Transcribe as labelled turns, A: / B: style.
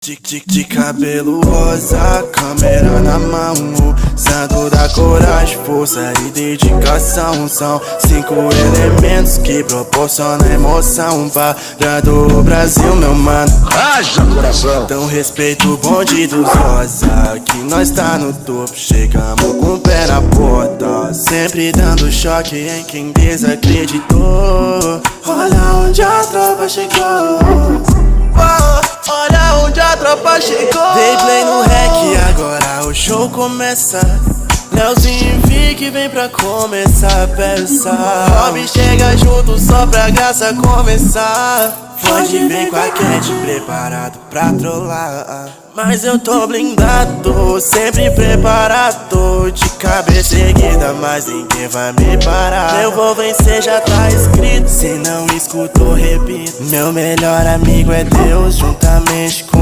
A: De cabelo rosa, câmera na mão, santo da coragem, força e dedicação. São 5 elementos que proporcionam emoção parando o Brasil, meu mano.
B: Haja coração!
A: Então respeito o bonde dos rosa, que nós tá no topo, chegamos com o pé na porta, sempre dando choque em quem desacreditou. Olha onde a tropa chegou. Olha onde a tropa chegou. Dei play no rec, agora o show começa. Leozinho Vic vem pra começar a peça. Rob chega junto só pra graça começar. Pode vir com a Cat preparado pra trollar, mas eu tô blindado, sempre preparado. De cabeça erguida, mas ninguém vai me parar. Eu vou vencer, já tá escrito. Se não escutou, repito. Meu melhor amigo é Deus, juntamente com